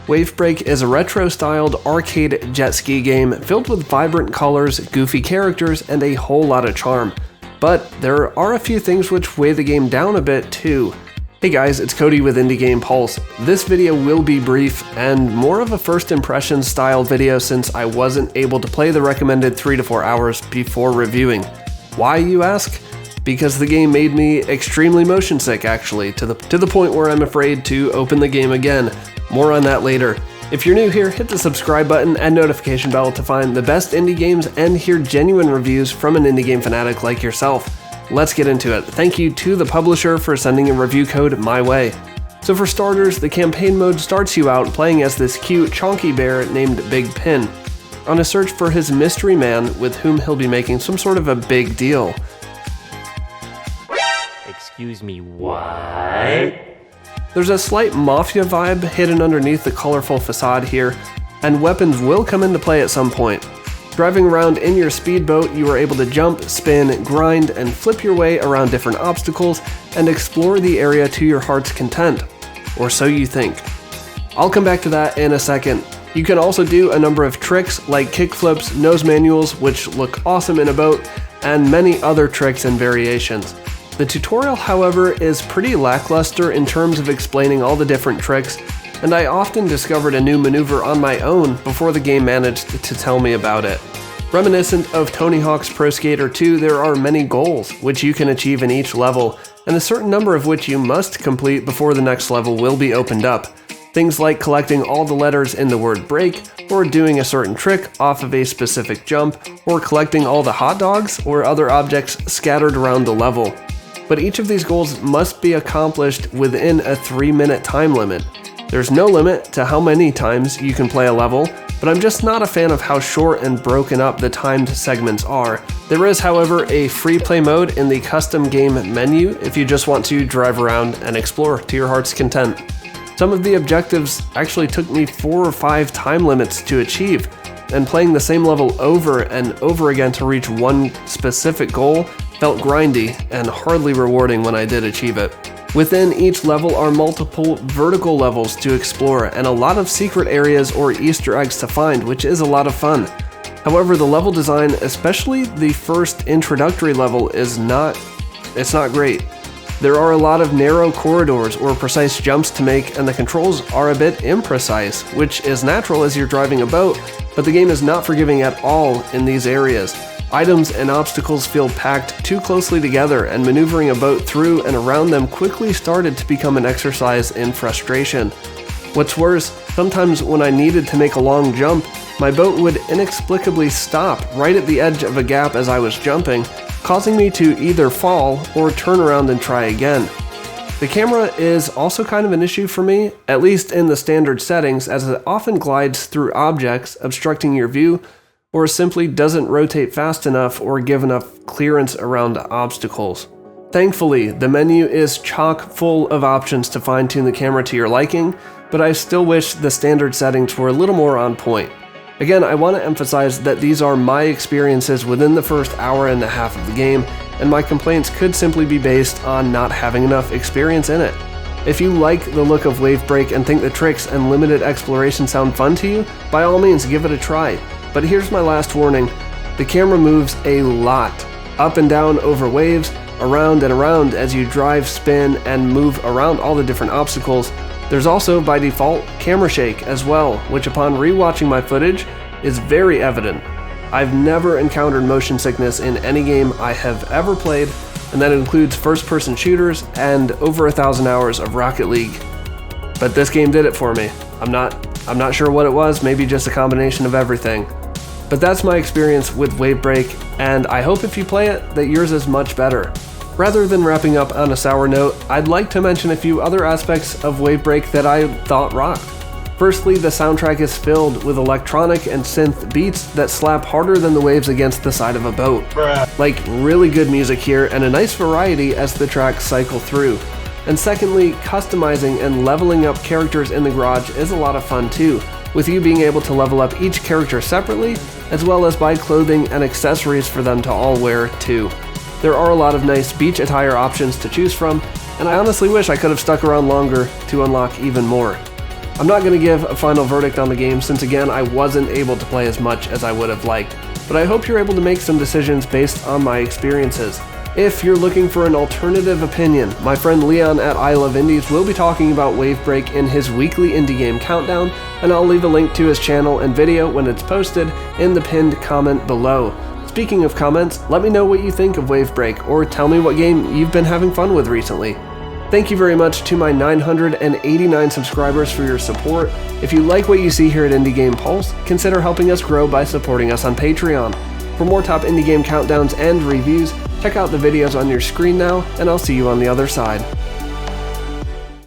Wavebreak is a retro-styled arcade jet ski game filled with vibrant colors, goofy characters, and a whole lot of charm. But there are a few things which weigh the game down a bit too. Hey guys, it's Cody with Indie Game Pulse. This video will be brief and more of a first impression style video since I wasn't able to play the recommended 3 to 4 hours before reviewing. Why, you ask? Because the game made me extremely motion sick actually, to the point where I'm afraid to open the game again. More on that later. If you're new here, hit the subscribe button and notification bell to find the best indie games and hear genuine reviews from an indie game fanatic like yourself. Let's get into it. Thank you to the publisher for sending a review code my way. So for starters, the campaign mode starts you out playing as this cute, chonky bear named Big Pin, on a search for his mystery man with whom he'll be making some sort of a big deal. Excuse me, what? There's a slight mafia vibe hidden underneath the colorful facade here, and weapons will come into play at some point. Driving around in your speedboat, you are able to jump, spin, grind, and flip your way around different obstacles and explore the area to your heart's content. Or so you think. I'll come back to that in a second. You can also do a number of tricks like kickflips, nose manuals, which look awesome in a boat, and many other tricks and variations. The tutorial, however, is pretty lackluster in terms of explaining all the different tricks, and I often discovered a new maneuver on my own before the game managed to tell me about it. Reminiscent of Tony Hawk's Pro Skater 2, there are many goals which you can achieve in each level, and a certain number of which you must complete before the next level will be opened up. Things like collecting all the letters in the word break, or doing a certain trick off of a specific jump, or collecting all the hot dogs or other objects scattered around the level. But each of these goals must be accomplished within a 3-minute time limit. There's no limit to how many times you can play a level, but I'm just not a fan of how short and broken up the timed segments are. There is, however, a free play mode in the custom game menu if you just want to drive around and explore to your heart's content. Some of the objectives actually took me 4 or 5 time limits to achieve, and playing the same level over and over again to reach one specific goal felt grindy and hardly rewarding when I did achieve it. Within each level are multiple vertical levels to explore and a lot of secret areas or Easter eggs to find, which is a lot of fun. However, the level design, especially the first introductory level, it's not great. There are a lot of narrow corridors or precise jumps to make, and the controls are a bit imprecise, which is natural as you're driving a boat, but the game is not forgiving at all in these areas. Items and obstacles feel packed too closely together, and maneuvering a boat through and around them quickly started to become an exercise in frustration. What's worse, sometimes when I needed to make a long jump, my boat would inexplicably stop right at the edge of a gap as I was jumping, causing me to either fall or turn around and try again. The camera is also kind of an issue for me, at least in the standard settings, as it often glides through objects, obstructing your view, or simply doesn't rotate fast enough or give enough clearance around obstacles. Thankfully, the menu is chock full of options to fine-tune the camera to your liking, but I still wish the standard settings were a little more on point. Again, I want to emphasize that these are my experiences within the first hour and a half of the game, and my complaints could simply be based on not having enough experience in it. If you like the look of Wavebreak and think the tricks and limited exploration sound fun to you, by all means give it a try. But here's my last warning. The camera moves a lot, up and down over waves, around and around as you drive, spin, and move around all the different obstacles. There's also, by default, camera shake as well, which upon rewatching my footage is very evident. I've never encountered motion sickness in any game I have ever played, and that includes first-person shooters and over 1,000 hours of Rocket League. But this game did it for me. I'm not sure what it was, maybe just a combination of everything. But that's my experience with Wavebreak, and I hope if you play it that yours is much better. Rather than wrapping up on a sour note, I'd like to mention a few other aspects of Wavebreak that I thought rocked. Firstly, the soundtrack is filled with electronic and synth beats that slap harder than the waves against the side of a boat. Like, really good music here and a nice variety as the tracks cycle through. And secondly, customizing and leveling up characters in the garage is a lot of fun too, with you being able to level up each character separately, as well as buy clothing and accessories for them to all wear too. There are a lot of nice beach attire options to choose from, and I honestly wish I could have stuck around longer to unlock even more. I'm not going to give a final verdict on the game since again I wasn't able to play as much as I would have liked, but I hope you're able to make some decisions based on my experiences. If you're looking for an alternative opinion, my friend Leon at I Love Indies will be talking about Wavebreak in his weekly indie game countdown, and I'll leave a link to his channel and video when it's posted in the pinned comment below. Speaking of comments, let me know what you think of Wavebreak, or tell me what game you've been having fun with recently. Thank you very much to my 989 subscribers for your support. If you like what you see here at Indie Game Pulse, consider helping us grow by supporting us on Patreon. For more top indie game countdowns and reviews, check out the videos on your screen now, and I'll see you on the other side.